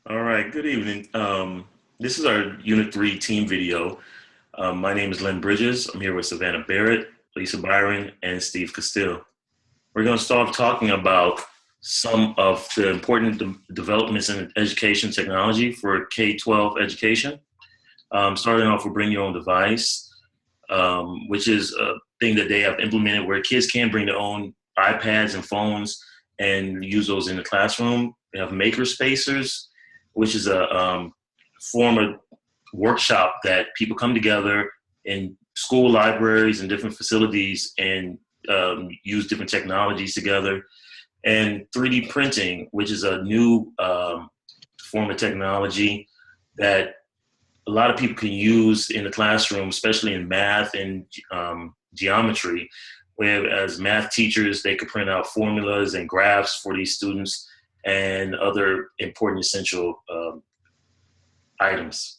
All right, good evening. This is our Unit 3 team video. My name is Lynn Bridges. I'm here with Savannah Barrett, Lisa Byron, and Steve Castile. We're going to start talking about some of the important developments in education technology for K-12 education. Starting off with Bring Your Own Device, which is a thing that they have implemented where kids can bring their own iPads and phones and use those in the classroom. They have maker spacers, which is a form of workshop that people come together in school libraries and different facilities and use different technologies together. And 3D printing, which is a new form of technology that a lot of people can use in the classroom, especially in math and geometry, where as math teachers, they could print out formulas and graphs for these students and other important essential items.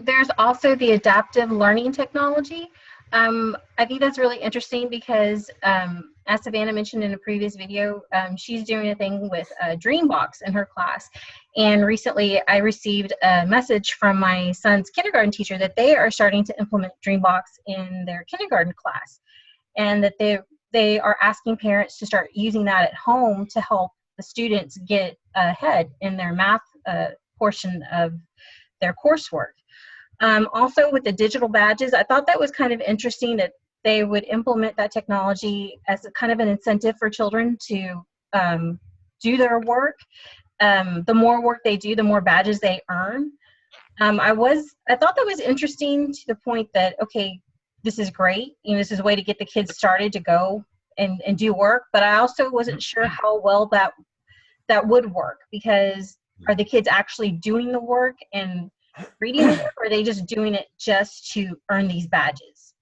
There's also the adaptive learning technology. I think that's really interesting because, as Savannah mentioned in a previous video, she's doing a thing with Dreambox in her class. And recently I received a message from my son's kindergarten teacher that they are starting to implement Dreambox in their kindergarten class, and that they are asking parents to start using that at home to help the students get ahead in their math portion of their coursework. Also with the digital badges, I thought that was kind of interesting that they would implement that technology as a kind of an incentive for children to do their work. The more work they do, the more badges they earn. I thought that was interesting to the point that, okay, this is great. You know, this is a way to get the kids started to go and do work, but I also wasn't sure how well that would work, because are the kids actually doing the work and reading the work, or are they just doing it just to earn these badges?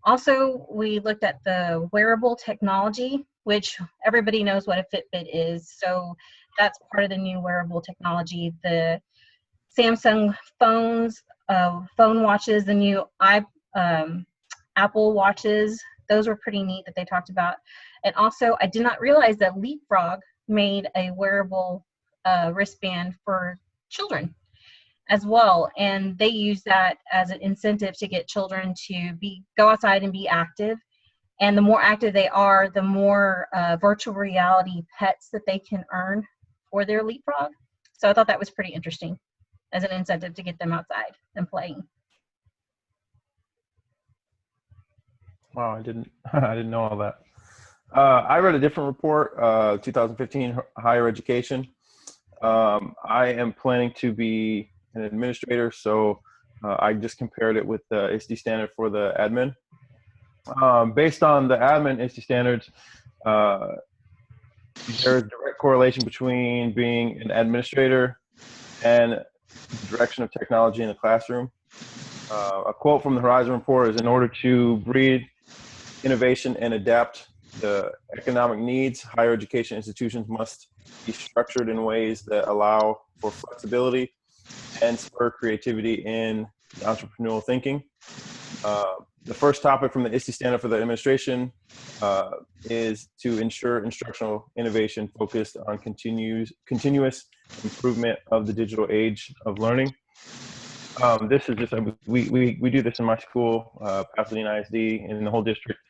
Also, we looked at the wearable technology, which everybody knows what a Fitbit is. So that's part of the new wearable technology. The Samsung phones, phone watches, the new Apple watches, those were pretty neat that they talked about. And also, I did not realize that Leapfrog made a wearable wristband for children as well, and they use that as an incentive to get children to go outside and be active. And the more active they are, the more virtual reality pets that they can earn for their Leapfrog. So I thought that was pretty interesting as an incentive to get them outside and playing. Wow, I didn't know all that. I read a different report, 2015 higher education. I am planning to be an administrator, so I just compared it with the ISTE standard for the admin. Based on the admin ISTE standards, there's a direct correlation between being an administrator and the direction of technology in the classroom. A quote from the Horizon Report is, in order to breed innovation and adapt the economic needs, higher education institutions must be structured in ways that allow for flexibility and spur creativity in entrepreneurial thinking. The first topic from the ISTE standard for the administration is to ensure instructional innovation focused on continuous improvement of the digital age of learning. This is just, we do this in my school, Pasadena ISD, and in the whole district.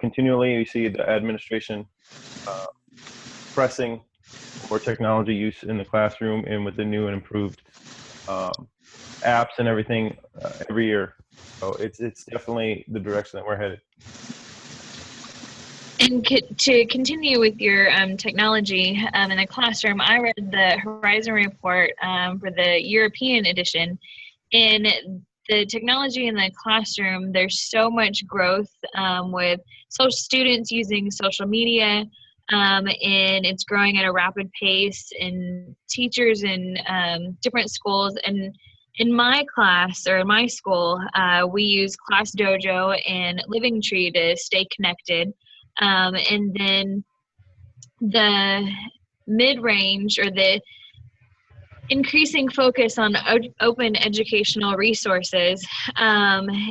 Continually, we see the administration pressing for technology use in the classroom and with the new and improved apps and everything every year. So it's definitely the direction that we're headed. And to continue with your technology in the classroom, I read the Horizon Report for the European edition. In the technology in the classroom, there's so much growth with students using social media, and it's growing at a rapid pace, and teachers in different schools. And in my class, or in my school, we use ClassDojo and Living Tree to stay connected. And then the mid-range, or the increasing focus on open educational resources,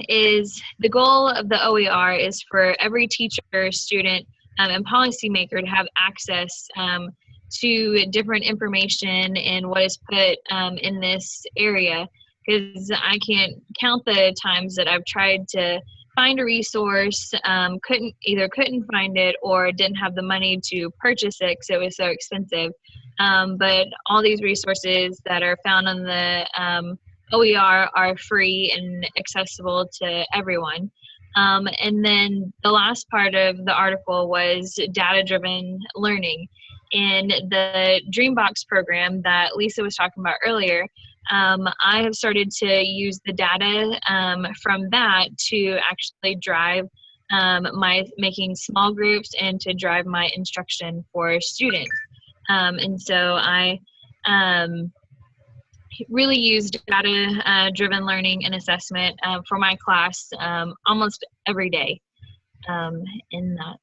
is the goal of the OER is for every teacher, student, and policymaker to have access to different information and what is put in this area, because I can't count the times that I've tried to find a resource, couldn't find it, or didn't have the money to purchase it because it was so expensive. But all these resources that are found on the OER are free and accessible to everyone. And then the last part of the article was data-driven learning. In the Dreambox program that Lisa was talking about earlier, I have started to use the data from that to actually drive my making small groups and to drive my instruction for students. And so I really used data-driven learning and assessment for my class almost every day in that.